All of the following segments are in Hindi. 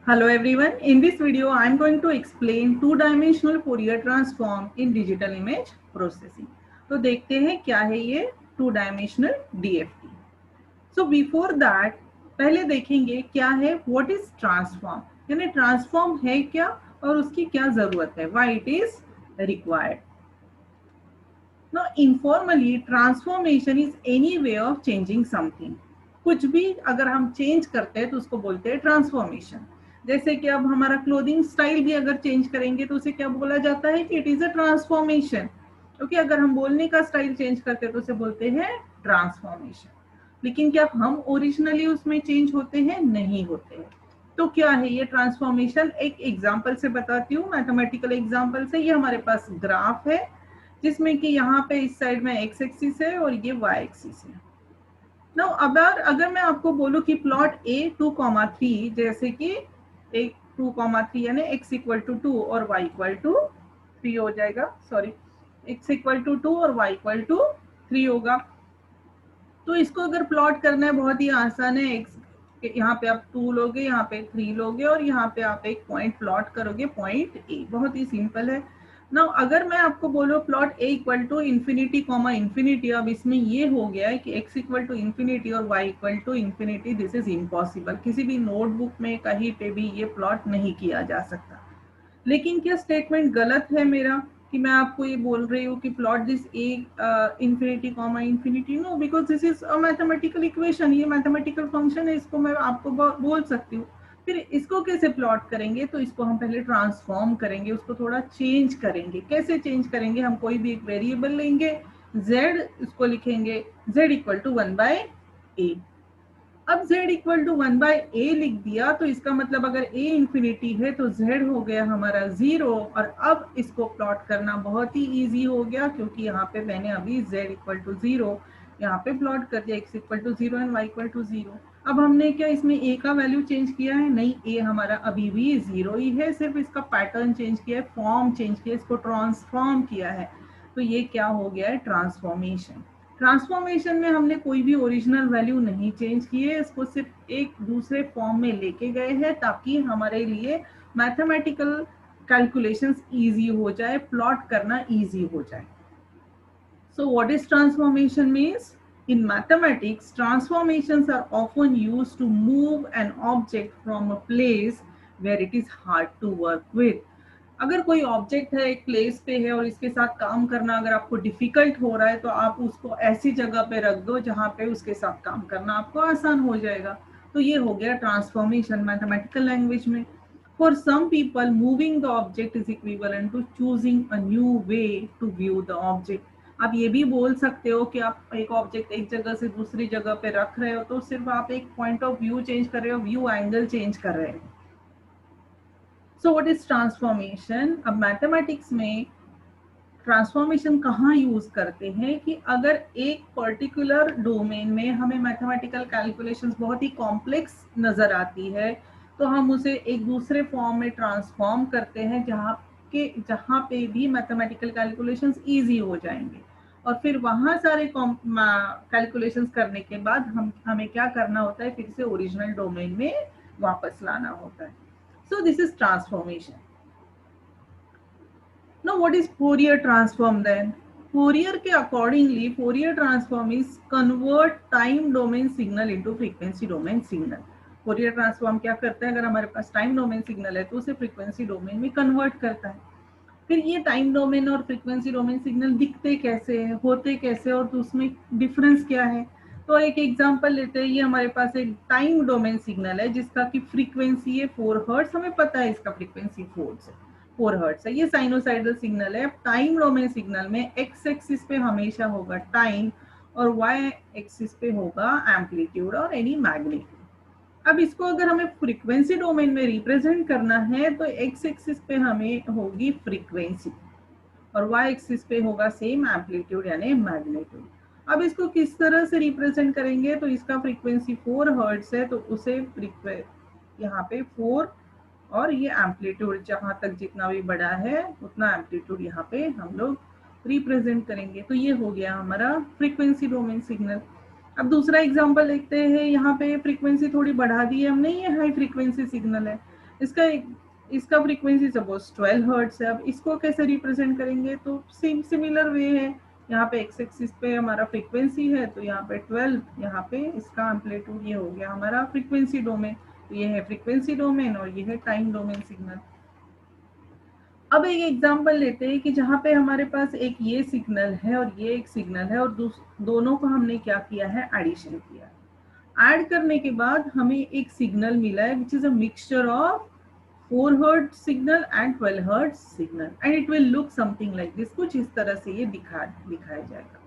Hello everyone. In this video, I am going to explain two-dimensional Fourier transform in digital image processing. तो देखते हैं क्या है ये two-dimensional DFT. So before that, पहले देखेंगे क्या है what is transform. यानी transform है क्या और उसकी क्या जरूरत है. Why it is required. Now informally, transformation is any way of changing something. कुछ भी अगर हम चेंज करते हैं तो उसको बोलते हैं ट्रांसफॉर्मेशन. जैसे कि अब हमारा क्लोथिंग स्टाइल भी अगर चेंज करेंगे तो उसे क्या बोला जाता है कि इट इज अ ट्रांसफॉर्मेशन. क्योंकि अगर हम बोलने का स्टाइल चेंज करते हैं तो उसे बोलते हैं ट्रांसफॉर्मेशन. लेकिन क्या हम ओरिजिनली उसमें चेंज होते हैं? नहीं होते हैं. तो क्या है ये ट्रांसफॉर्मेशन? एक एग्जाम्पल से बताती हूँ, मैथमेटिकल एग्जाम्पल से. ये हमारे पास ग्राफ है जिसमें कि यहाँ पे इस साइड में एक्स एक्सिस है और ये वाई एक्सिस है. नाउ अगर मैं आपको बोलूं कि प्लॉट a 2,3 जैसे कि एक 2,3 यानी x इक्वल टू 2 और y इक्वल टू 3 हो जाएगा. सॉरी, x इक्वल टू 2 और y इक्वल टू 3 होगा. तो इसको अगर प्लॉट करना है बहुत ही आसान है. x यहाँ पे आप 2 लोगे, यहाँ पे 3 लोगे और यहाँ पे आप एक पॉइंट प्लॉट करोगे, पॉइंट a. बहुत ही सिंपल है. ना अगर मैं आपको बोलूं plot a equal to infinity comma infinity, अब इसमें ये हो गया है कि x इक्वल टू इन्फिनिटी और y equal to infinity. This is impossible. किसी भी नोटबुक में कहीं पे भी ये प्लॉट नहीं किया जा सकता. लेकिन क्या स्टेटमेंट गलत है मेरा कि मैं आपको ये बोल रही हूँ कि plot this a infinity comma infinity? No, because this is a mathematical equation. ये मैथमेटिकल फंक्शन है, इसको मैं आपको बोल सकती हूँ. फिर इसको कैसे प्लॉट करेंगे? तो इसको हम पहले ट्रांसफॉर्म करेंगे, उसको थोड़ा चेंज करेंगे. कैसे चेंज करेंगे? हम कोई भी एक वेरिएबल लेंगे z, इसको लिखेंगे z इक्वल टू 1/a. अब z इक्वल टू 1/a लिख दिया तो इसका मतलब अगर a इंफिनिटी है तो z हो गया हमारा 0. और अब इसको प्लॉट करना बहुत ही इजी हो गया क्योंकि यहाँ पे मैंने अभी z इक्वल टू 0 यहाँ पे प्लॉट कर दिया, x equal to 0 and y equal to 0. अब हमने क्या इसमें a का वैल्यू चेंज किया है? नहीं, a हमारा अभी भी 0 ही है. सिर्फ इसका पैटर्न चेंज किया है, फॉर्म चेंज किया, इसको ट्रांसफॉर्म किया है. तो ये क्या हो गया है? ट्रांसफॉर्मेशन. ट्रांसफॉर्मेशन में हमने कोई भी ओरिजिनल वैल्यू नहीं चेंज की है, इसको सिर्फ एक दूसरे फॉर्म में लेके गए हैं ताकि हमारे लिए मैथमेटिकल कैलकुलेशंस इजी हो जाए, प्लॉट करना इजी हो जाए. So what is transformation means? In mathematics, transformations are often used to move an object from a place where it is hard to work with. अगर कोई ऑब्जेक्ट है, एक प्लेस पे है और इसके साथ काम करना अगर आपको डिफिकल्ट हो रहा है तो आप उसको ऐसी जगह पे रख दो जहाँ पे उसके साथ काम करना आपको आसान हो जाएगा. तो ये हो गया ट्रांसफॉर्मेशन मैथमेटिकल लैंग्वेज में. For some people moving the object is equivalent to choosing a new way to view the object. आप ये भी बोल सकते हो कि आप एक ऑब्जेक्ट एक जगह से दूसरी जगह पे रख रहे हो तो सिर्फ आप एक पॉइंट ऑफ व्यू चेंज कर रहे हो, व्यू एंगल चेंज कर रहे हो. So what is transformation? अब मैथमेटिक्स में ट्रांसफॉर्मेशन कहाँ यूज करते हैं कि अगर एक पर्टिकुलर डोमेन में हमें मैथमेटिकल कैलकुलेशंस बहुत ही कॉम्प्लेक्स नजर आती है तो हम उसे एक दूसरे फॉर्म में ट्रांसफॉर्म करते हैं जहाँ पे भी मैथमेटिकल कैलकुलेशंस इजी हो जाएंगे. और फिर वहाँ सारे कैलकुलेशंस करने के बाद हमें क्या करना होता है? फिर से ओरिजिनल डोमेन में वापस लाना होता है. So this is transformation. Now what is Fourier transform then? Fourier के accordingly, Fourier transform is convert time domain signal into frequency domain signal. Fourier transform क्या करता है? अगर हमारे पास टाइम डोमेन सिग्नल है तो उसे फ्रीक्वेंसी डोमेन में कन्वर्ट करता है. फिर ये टाइम डोमेन और फ्रीक्वेंसी डोमेन सिग्नल दिखते कैसे हैं, होते कैसे और तो उसमें डिफरेंस क्या है? तो एक एग्जांपल लेते हैं. ये हमारे पास एक टाइम डोमेन सिग्नल है जिसका की फ्रीक्वेंसी है 4 हर्ट्ज. हमें पता है इसका फ्रीक्वेंसी 4 हर्ट्ज है. ये साइनोसाइडल सिग्नल है. टाइम डोमेन सिग्नल में एक्स एक्सिस पे हमेशा होगा टाइम और वाई एक्सिस पे होगा एम्पलीट्यूड और एनी मैग्नीट्यूड. अब इसको अगर हमें फ्रीक्वेंसी डोमेन में रिप्रेजेंट करना है तो एक्स एक्सिस पे हमें होगी फ्रीक्वेंसी और वाई एक्सिस पे होगा सेम एम्पलीट्यूड यानी मैग्नीट्यूड. अब इसको किस तरह से रिप्रेजेंट करेंगे? तो इसका फ्रीक्वेंसी 4 हर्ट्ज है तो उसे यहाँ पे 4 और ये एम्पलीट्यूड जहाँ तक जितना भी बड़ा है उतना एम्पलीट्यूड यहाँ पे हम लोग रिप्रेजेंट करेंगे. तो ये हो गया हमारा फ्रीक्वेंसी डोमेन सिग्नल. अब दूसरा एग्जांपल देखते हैं. यहाँ पे फ्रीक्वेंसी थोड़ी बढ़ा दी है हमने, ये हाई फ्रीक्वेंसी सिग्नल है इसका फ्रीक्वेंसी सपोज 12 हर्ट्ज है। अब इसको कैसे रिप्रेजेंट करेंगे, तो सिमिलर वे है। यहाँ पे एक्स एक्सिस पे हमारा फ्रीक्वेंसी है, तो यहाँ पे 12, यहाँ पे इसका एम्पलीट्यूड ये हो गया हमारा फ्रीक्वेंसी डोमेन। तो ये है फ्रीक्वेंसी डोमेन और ये है टाइम डोमेन सिग्नल। अब एक एग्जांपल लेते हैं कि जहाँ पे हमारे पास एक ये सिग्नल है और ये एक सिग्नल है और दोनों को हमने क्या किया है, एडिशन किया है। ऐड करने के बाद हमें एक सिग्नल मिला है which is a mixture of 4 hertz signal and 12 hertz signal and it will look something like this. कुछ इस तरह से ये दिखाया जाएगा।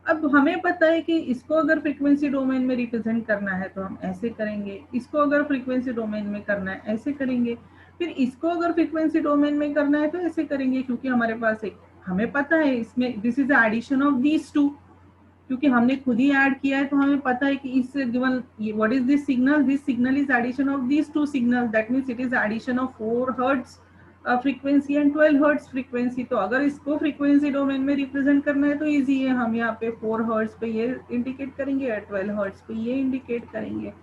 अब हमें पता है कि इसको अगर फ्रीक्वेंसी डोमेन में रिप्रेजेंट करना है तो हम ऐसे करेंगे, इसको अगर फ्रीक्वेंसी डोमेन में करना है ऐसे करेंगे, फिर इसको अगर फ्रीक्वेंसी डोमेन में करना है तो ऐसे करेंगे, क्योंकि हमारे पास एक हमें पता है इसमें this is addition of these two, क्योंकि हमने खुद ही ऐड किया है तो हमें पता है कि इस given what is this signal is addition of these two signal, that means it is addition of 4 hertz frequency and 12 hertz frequency. तो अगर इसको फ्रीक्वेंसी डोमेन में रिप्रेजेंट करना है तो इजी है, हम यहाँ पे 4 हर्ट्ज पे ये इंडिकेट करेंगे और 12 हर्ट्ज पे ये इंडिकेट करेंगे।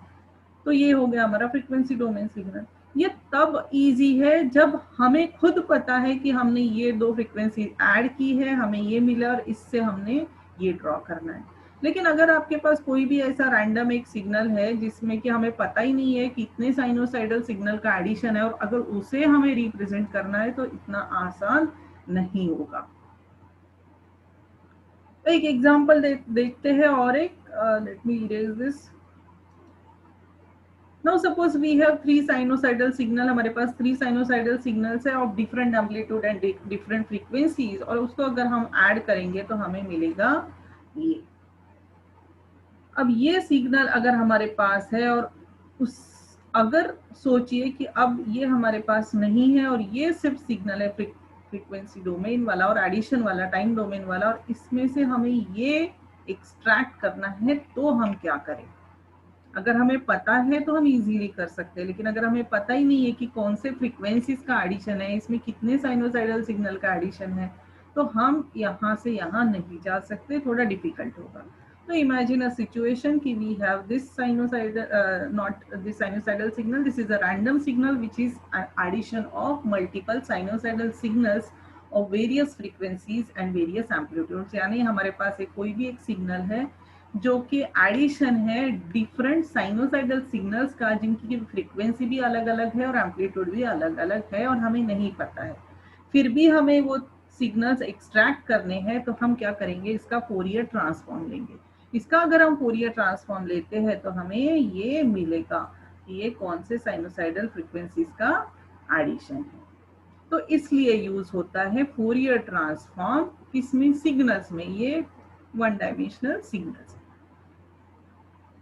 तो ये हो गया हमारा फ्रीक्वेंसी डोमेन सिग्नल। ये तब इजी है जब हमें खुद पता है कि हमने ये दो फ्रीक्वेंसी ऐड की है, हमें ये मिला और इससे हमने ये ड्रॉ करना है। लेकिन अगर आपके पास कोई भी ऐसा रैंडम एक सिग्नल है जिसमें कि हमें पता ही नहीं है कितने साइनोसाइडल सिग्नल का एडिशन है और अगर उसे हमें रिप्रेजेंट करना है तो इतना आसान नहीं होगा। तो एक एग्जांपल देखते हैं और एक let me erase this. Now suppose we have 3 sinusoidal signal, हमारे पास 3 sinusoidal signals है of different amplitude and different frequencies, और उसको अगर हम ऐड करेंगे तो हमें मिलेगा ये। अब ये सिग्नल अगर हमारे पास है और उस अगर सोचिए कि अब ये हमारे पास नहीं है और ये सिर्फ सिग्नल है फ्रीक्वेंसी डोमेन वाला और एडिशन वाला टाइम डोमेन वाला, और इसमें से हमें ये एक्सट्रैक्ट करना है, तो हम क्या करें। अगर हमें पता है तो हम इजीली कर सकते हैं, लेकिन अगर हमें पता ही नहीं है कि कौन से फ्रीक्वेंसीज का एडिशन है, इसमें कितने साइनोसाइडल सिग्नल का एडिशन है, तो हम यहाँ से यहाँ नहीं जा सकते, थोड़ा डिफिकल्ट होगा। तो इमेजिन अ सिचुएशन कि we have this sinusoidal not this sinusoidal signal, this is a random signal which is addition of multiple sinusoidal signals of various frequencies and various amplitudes. यानी हमारे पास एक कोई भी एक सिग्नल है जो कि एडिशन है डिफरेंट साइनोसाइडल सिग्नल्स का, जिनकी फ्रीक्वेंसी भी अलग अलग है और एम्पलीट्यूड भी अलग अलग है और हमें नहीं पता है, फिर भी हमें वो सिग्नल्स एक्सट्रैक्ट करने हैं। तो हम क्या करेंगे, इसका फोरियर ट्रांसफॉर्म लेंगे। इसका अगर हम फोरियर ट्रांसफॉर्म लेते हैं तो हमें ये मिलेगा कि ये कौन से साइनोसाइडल फ्रीक्वेंसीज का एडिशन है। तो इसलिए यूज होता है फोरियर ट्रांसफॉर्म किसमें, सिग्नल्स में, ये वन डायमेंशनल सिग्नल्स।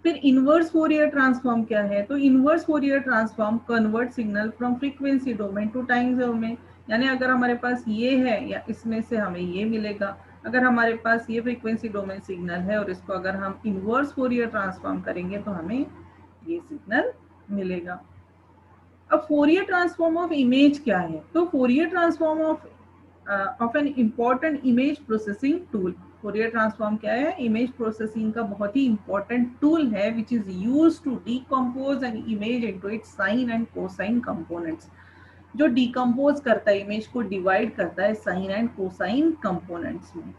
फिर इनवर्स फोरियर ट्रांसफॉर्म क्या है, तो inverse Fourier transform convert signal from frequency domain to time domain. यानी अगर हमारे पास ये है या इसमें से हमें ये मिलेगा, अगर हमारे पास ये फ्रीक्वेंसी डोमेन सिग्नल है और इसको अगर हम इनवर्स फोरियर ट्रांसफॉर्म करेंगे तो हमें ये सिग्नल मिलेगा। अब फोरियर ट्रांसफॉर्म ऑफ इमेज क्या है, तो Fourier transform of an important image processing tool. Fourier transform क्या है, इमेज प्रोसेसिंग का बहुत ही इंपॉर्टेंट टूल है which is used to decompose an image into its sine and cosine components. जो डीकम्पोज करता है, इमेज को डिवाइड करता है साइन एंड कोसाइन कंपोनेंट्स में।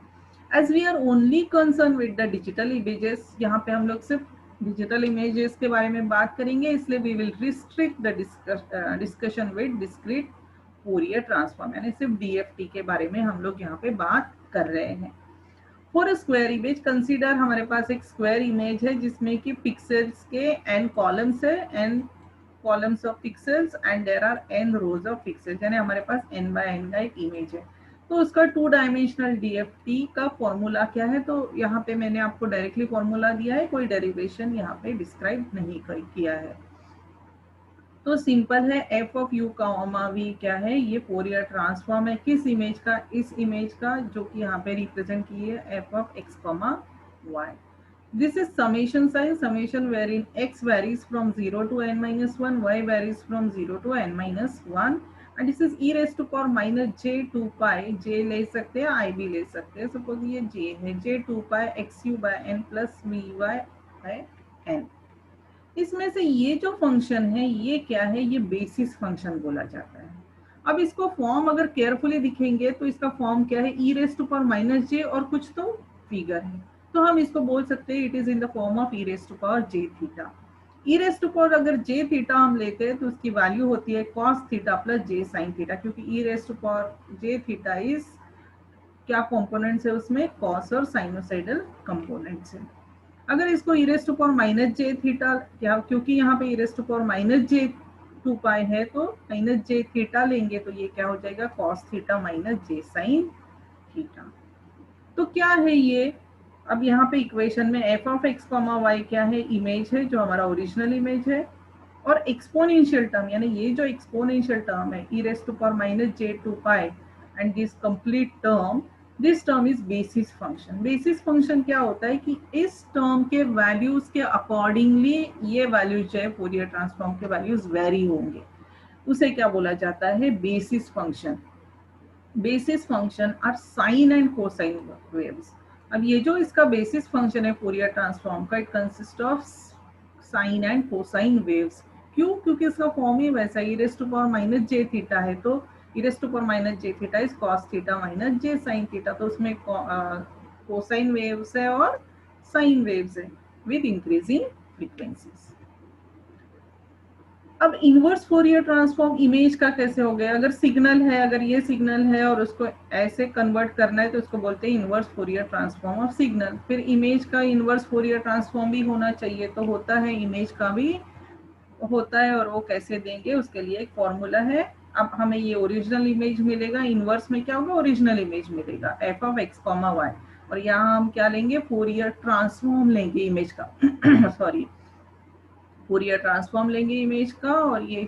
As we are only concern with the digital images, यहाँ पे हम लोग सिर्फ डिजिटल इमेजेस के बारे में बात करेंगे, इसलिए we will restrict the discussion with discrete Fourier transform, यानी सिर्फ डीएफटी के बारे में हम लोग यहाँ पे बात कर रहे हैं। फॉर स्क्वायर इमेज कंसीडर, हमारे पास एक स्क्वायर इमेज है जिसमें कि पिक्सेल्स के n कॉलम्स है, n columns of pixels and there are n rows of pixels, यानी हमारे पास n by n का एक इमेज है। तो उसका 2 डायमेंशनल डीएफटी का फॉर्मूला क्या है, तो यहाँ पे मैंने आपको डायरेक्टली फॉर्मूला दिया है, कोई डेरिवेशन यहाँ पे डिस्क्राइब नहीं किया है। तो सिंपल है, एफ ऑफ यू का वी क्या है, ये फोरियर ट्रांसफॉर्म है किस इमेज का, इस इमेज का जो कि यहाँ पे रिप्रेजेंट की है f of x comma y. This is summation sine, summation wherein x varies from 0 to n-1, y varies from 0 to n-1, and this is e raised to power minus j 2 pi, j ले सकते हैं, i भी ले सकते हैं, सपोज ये j है, j 2 pi xu by n plus vy by n। इसमें से ये जो फंक्शन है ये क्या है, ये बेसिस फंक्शन बोला जाता है। अब इसको फॉर्म अगर केयरफुली दिखेंगे तो इसका फॉर्म क्या है, e raise to power minus J और कुछ तो फिगर है, तो हम इसको बोल सकते हैं it is in the form of e raise to power j theta. e raise to power अगर जे थीटा हम लेते हैं तो उसकी वैल्यू होती है cos theta plus j sine theta, क्योंकि e raise to power j theta is क्या कंपोनेंट्स है उसमें, कॉस और साइनोसाइडल कंपोनेंट्स है। अगर इसको e raise to power minus J theta, क्या क्योंकि यहाँ पे e raise to power minus J 2 pi है तो माइनस जे थीटा लेंगे तो ये क्या हो जाएगा, cos theta minus j sine theta. तो क्या है ये, अब यहाँ पे इक्वेशन में f of x comma y क्या है, इमेज है जो हमारा ओरिजिनल इमेज है, और एक्सपोनेंशियल टर्म यानी ये जो एक्सपोनेंशियल टर्म है e raise to power minus J 2 pi and this complete term, this term is basis function. Basis function क्या होता है कि इस टर्म के वैल्यूज के अकॉर्डिंगली ये वैल्यूज जो है फोरियर ट्रांसफॉर्म के वैल्यूज वेरी होंगे, उसे क्या बोला जाता है, basis function. Basis function are sine and cosine waves. अब ये जो इसका बेसिस फंक्शन है फोरियर ट्रांसफॉर्म का, it consist of sine and cosine waves. क्यों, क्योंकि इसका फॉर्म ही वैसा e raise to power minus J theta है, तो e raise to power minus J theta is cos theta minus j sine theta, तो उसमें कोसाइन वेव्स है और साइन वेव्स है विद इंक्रीजिंग फ्रीक्वेंसीज। अब इनवर्स फोरियर ट्रांसफॉर्म इमेज का कैसे हो गया, अगर सिग्नल है, अगर ये सिग्नल है और उसको ऐसे कन्वर्ट करना है तो उसको बोलते हैं inverse Fourier transform of signal. फिर इमेज का इनवर्स फोरियर ट्रांसफॉर्म भी होना चाहिए, तो होता है इमेज का भी होता है, और वो कैसे देंगे उसके लिए एक फॉर्मूला है। अब हमें ये ओरिजिनल इमेज मिलेगा, इनवर्स में क्या होगा, ओरिजिनल इमेज मिलेगा f of x comma y, और यहाँ हम क्या लेंगे, फोरियर ट्रांसफॉर्म लेंगे इमेज का सॉरी फोरियर ट्रांसफॉर्म लेंगे इमेज का, और ये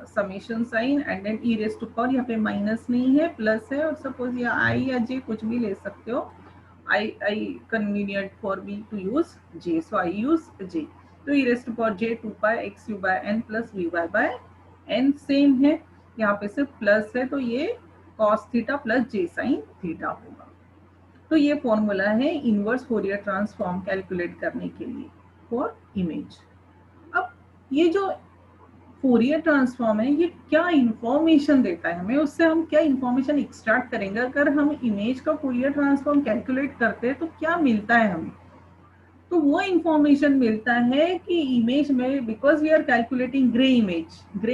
summation sine and then e raise to power, यहाँ पे माइनस नहीं है प्लस है, और सपोज ये i या j कुछ भी ले सकते हो, I convenient for me to use j, so I use j। तो e raise to power j 2 पाई x u by n plus vy by n same है, यहाँ पे सिर्फ प्लस है तो ये cos theta plus j sine theta होगा। तो ये फॉर्मूला है इनवर्स फोरियर ट्रांसफॉर्म कैलकुलेट करने के लिए फॉर इमेज। अब ये जो फोरियर ट्रांसफॉर्म है ये क्या इंफॉर्मेशन देता है हमें, उससे हम क्या इंफॉर्मेशन एक्सट्रैक्ट करेंगे, अगर हम इमेज का फोरियर ट्रांसफॉर्म कैलकुलेट करते हैं तो क्या मिलता है हमें, तो वो इंफॉर्मेशन मिलता है कि इमेज में, because we are calculating grey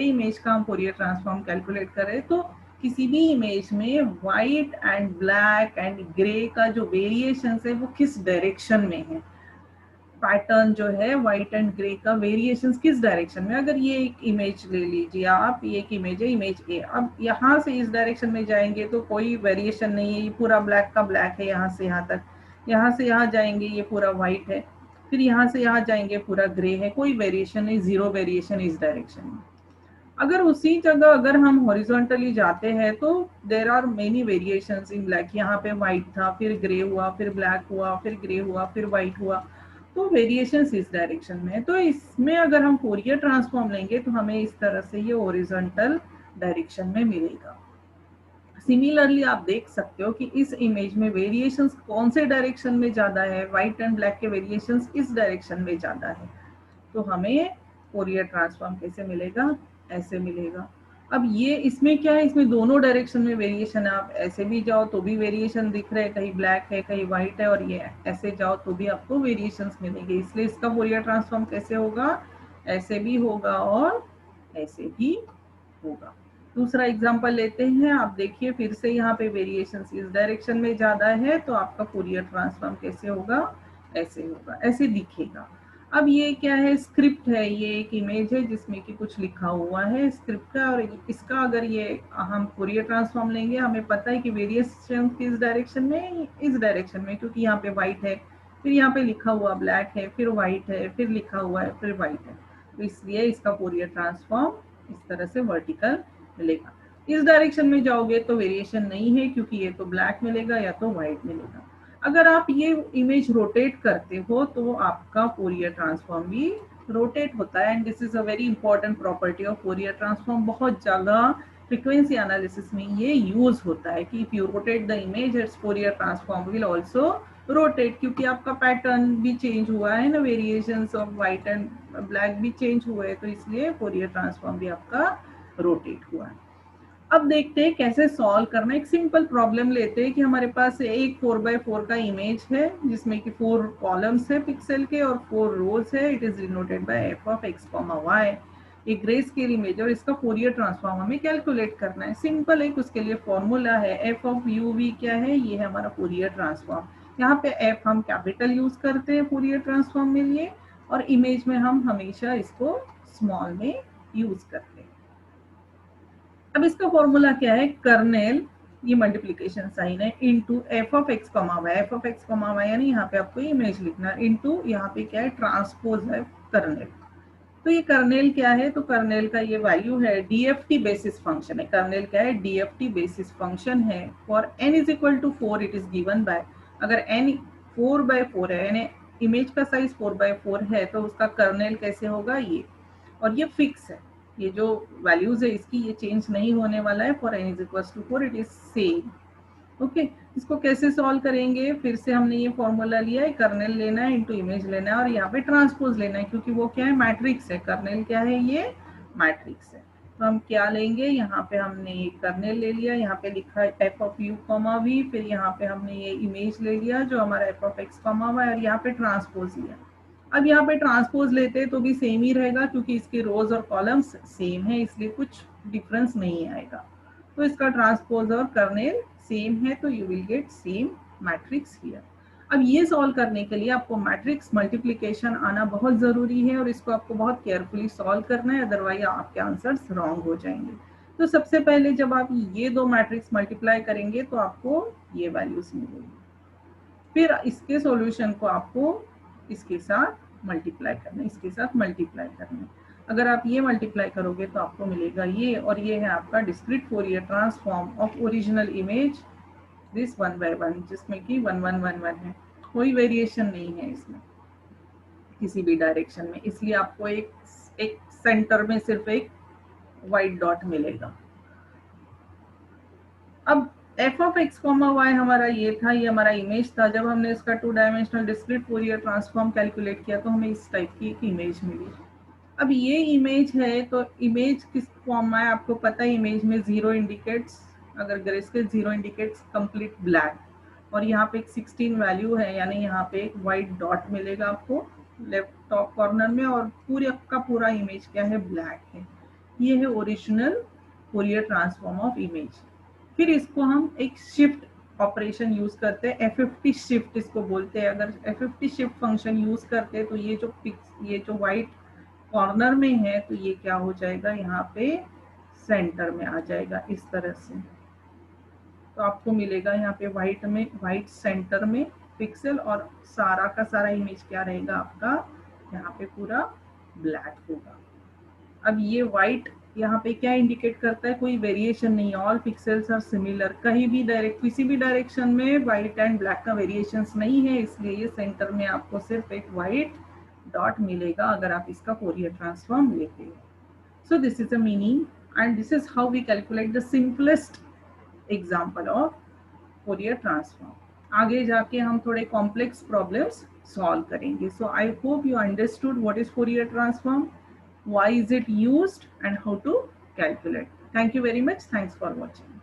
image का हम फोरियर ट्रांसफॉर्म कैलकुलेट करें, तो किसी भी इमेज में white and black and grey का जो वेरिएशन है वो किस डायरेक्शन में है, पैटर्न जो है व्हाइट एंड ग्रे का वेरिएशंस किस डायरेक्शन में। अगर ये एक इमेज ले लीजिए आप, ये एक इमेज है इमेज ए, अब यहाँ से इस डायरेक्शन में जाएंगे तो कोई वेरिएशन नहीं है, ये पूरा ब्लैक का ब्लैक है यहाँ से यहाँ तक, यहाँ से यहाँ जाएंगे ये पूरा व्हाइट है, फिर यहाँ से यहाँ जाएंगे पूरा ग्रे है, कोई वेरिएशन नहीं, जीरो वेरिएशन इस डायरेक्शन में। अगर उसी जगह अगर हम हॉरिजॉन्टली जाते हैं तो there are many variations in black, यहाँ पे व्हाइट था फिर ग्रे हुआ फिर ब्लैक हुआ फिर ग्रे हुआ फिर व्हाइट हुआ, तो वेरिएशंस इस डायरेक्शन में है। तो इसमें अगर हम फोरियर ट्रांसफॉर्म लेंगे तो हमें इस तरह से ये हॉरिजॉन्टल डायरेक्शन में मिलेगा। सिमिलरली आप देख सकते हो कि इस इमेज में वेरिएशंस कौन से डायरेक्शन में ज्यादा है, व्हाइट एंड ब्लैक के वेरिएशंस इस डायरेक्शन में ज्यादा है, तो हमें फोरियर ट्रांसफॉर्म कैसे मिलेगा, ऐसे मिलेगा। अब ये इसमें क्या है, इसमें दोनों डायरेक्शन में वेरिएशन है, आप ऐसे भी जाओ तो भी वेरिएशन दिख रहे हैं, कहीं ब्लैक है कहीं व्हाइट है, और ये ऐसे जाओ तो भी आपको वेरिएशंस मिलेंगे, इसलिए इसका फोरियर ट्रांसफॉर्म कैसे होगा, ऐसे भी होगा और ऐसे भी होगा। दूसरा एग्जांपल लेते हैं, आप देखिए फिर से यहाँ पे वेरिएशंस इस डायरेक्शन में ज्यादा है, तो आपका फोरियर ट्रांसफॉर्म कैसे होगा, ऐसे होगा, ऐसे दिखेगा। अब ये क्या है, स्क्रिप्ट है, ये एक इमेज है जिसमें कि कुछ लिखा हुआ है स्क्रिप्ट का, और इसका अगर ये हम फोरियर ट्रांसफॉर्म लेंगे, हमें पता है कि वेरिएशन किस डायरेक्शन में, इस डायरेक्शन में, क्योंकि यहाँ पे व्हाइट है फिर यहाँ पे लिखा हुआ ब्लैक है फिर व्हाइट है फिर लिखा हुआ है फिर व्हाइट है, तो इसलिए इसका फोरियर ट्रांसफॉर्म इस तरह से वर्टिकल मिलेगा। इस डायरेक्शन में जाओगे तो वेरिएशन नहीं है, क्योंकि ये तो ब्लैक मिलेगा या तो व्हाइट मिलेगा। अगर आप ये इमेज रोटेट करते हो तो आपका फोरियर ट्रांसफॉर्म भी रोटेट होता है, and this is a very important property of Fourier transform, बहुत जगह फ्रीक्वेंसी एनालिसिस में ये यूज होता है कि if you rotate the image it's Fourier transform will also rotate, क्योंकि आपका पैटर्न भी चेंज हुआ है ना, variations of white and black भी चेंज हुए हैं, तो इसलिए फोरियर ट्रांसफॉर्म भी आपका रोटेट हुआ है। अब देखते हैं कैसे सॉल्व करना। एक सिंपल प्रॉब्लम लेते हैं कि हमारे पास एक 4x4 का इमेज है जिसमें कि 4 कॉलम्स है पिक्सल के और 4 रोज है। It is denoted by f of x, y। एक ग्रे स्केल इमेज और इसका फोरियर ट्रांसफॉर्म हमें कैलकुलेट करना है। सिंपल है, उसके लिए फॉर्मूला है f of uv क्या है, ये है हमारा फोरियर ट्रांसफॉर्म। यहाँ पे f हम कैपिटल यूज करते हैं फोरियर ट्रांसफॉर्म में लिए, और इमेज में हम हमेशा इसको स्मॉल में यूज करते हैं। अब इसका फॉर्मूला क्या है, कर्नेल, ये मल्टीप्लीकेशन साइन है, into f of x, y, f of x, y यानी यहाँ पे आपको इमेज लिखना है, इनटू यहाँ पे क्या है, ट्रांसपोज है कर्नेल। तो ये कर्नेल क्या है, तो कर्नेल का ये वैल्यू है डीएफटी बेसिस फंक्शन है। कर्नेल क्या है, डीएफटी बेसिस फंक्शन है। For n is equal to 4 it is given by, अगर n 4/4 है यानी इमेज का साइज 4/4 है तो उसका कर्नेल कैसे होगा ये, और ये फिक्स है, ये जो वैल्यूज है इसकी ये चेंज नहीं होने वाला है। For n is equal to 4 it is same. Okay, इसको कैसे सॉल्व करेंगे, फिर से हमने ये फॉर्मूला लिया है, कर्नेल लेना है इनटू इमेज लेना है और यहाँ पे ट्रांसपोज लेना है, क्योंकि वो क्या है, मैट्रिक्स है। कर्नेल क्या है, ये मैट्रिक्स है। तो हम क्या लेंगे, यहाँ पे हमने ये कर्नेल ले लिया, यहाँ पे लिखा है f of u, v, फिर यहाँ पे हमने ये इमेज ले लिया जो हमारा f of x, y, और यहाँ पे ट्रांसपोज लिया। अब यहाँ पे ट्रांसपोज लेते तो भी सेम ही रहेगा, क्योंकि इसके रोज और कॉलम्स सेम है, इसलिए कुछ डिफरेंस नहीं आएगा। तो इसका ट्रांसपोज और कर्नेल सेम है, तो you will get same matrix here. अब ये सॉल्व करने के लिए आपको मैट्रिक्स मल्टीप्लिकेशन आना बहुत जरूरी है और इसको आपको बहुत केयरफुली सॉल्व करना है, अदरवाइज आपके आंसर्स रॉन्ग हो जाएंगे। तो सबसे पहले जब आप ये दो मैट्रिक्स मल्टीप्लाई करेंगे तो आपको ये वैल्यूज मिलेगी, फिर इसके सॉल्यूशन को आपको इसके साथ मल्टीप्लाई करना है, इसके साथ मल्टीप्लाई करना है। अगर आप ये मल्टीप्लाई करोगे तो आपको मिलेगा ये, और ये है आपका discrete Fourier transform of original image this 1/1, जिसमें कि 1 1 1 1 है, कोई वेरिएशन नहीं है इसमें किसी भी डायरेक्शन में, इसलिए आपको एक सेंटर में सिर्फ एक व्हाइट डॉट मिलेगा। अब f of x, y हमारा ये था, ये हमारा इमेज था। जब हमने इसका 2 dimensional discrete Fourier transform calculate किया तो हमें इस टाइप की एक इमेज मिली। अब ये इमेज है, तो इमेज किस फॉर्म में है आपको पता है, इमेज में 0 इंडिकेट्स, अगर ग्रेस्केल 0 इंडिकेट्स कंप्लीट ब्लैक, और यहाँ पे एक 16 वैल्यू है, यानी यहाँ पे एक व्हाइट डॉट मिलेगा आपको लेफ्ट टॉप कॉर्नर में, और पूरे का पूरा इमेज क्या है, ब्लैक है। ये है original Fourier transform of image. फिर इसको हम एक शिफ्ट ऑपरेशन यूज करते हैं, F50 शिफ्ट इसको बोलते हैं। अगर F50 शिफ्ट फंक्शन यूज करते हैं तो ये जो व्हाइट कॉर्नर में है तो ये क्या हो जाएगा, यहाँ पे सेंटर में आ जाएगा इस तरह से। तो आपको मिलेगा यहाँ पे व्हाइट सेंटर में पिक्सल, और सारा का सारा इमेज क्या रहेगा आपका, यहाँ पे पूरा ब्लैक होगा। अब ये व्हाइट यहाँ पे क्या इंडिकेट करता है, कोई वेरिएशन नहीं, ऑल पिक्सेल्स आर सिमिलर, कहीं भी किसी भी डायरेक्शन में व्हाइट एंड ब्लैक का वेरिएशंस नहीं है, इसलिए ये सेंटर में आपको सिर्फ एक व्हाइट डॉट मिलेगा अगर आप इसका फोरियर ट्रांसफॉर्म लेते हो। So this is the meaning and this is how we calculate the simplest example of Fourier transform. आगे जाके हम थोड़े कॉम्प्लेक्स प्रॉब्लम्स सॉल्व करेंगे। So I hope you understood what is Fourier transform, why is it used, and how to calculate. Thank you very much. Thanks for watching.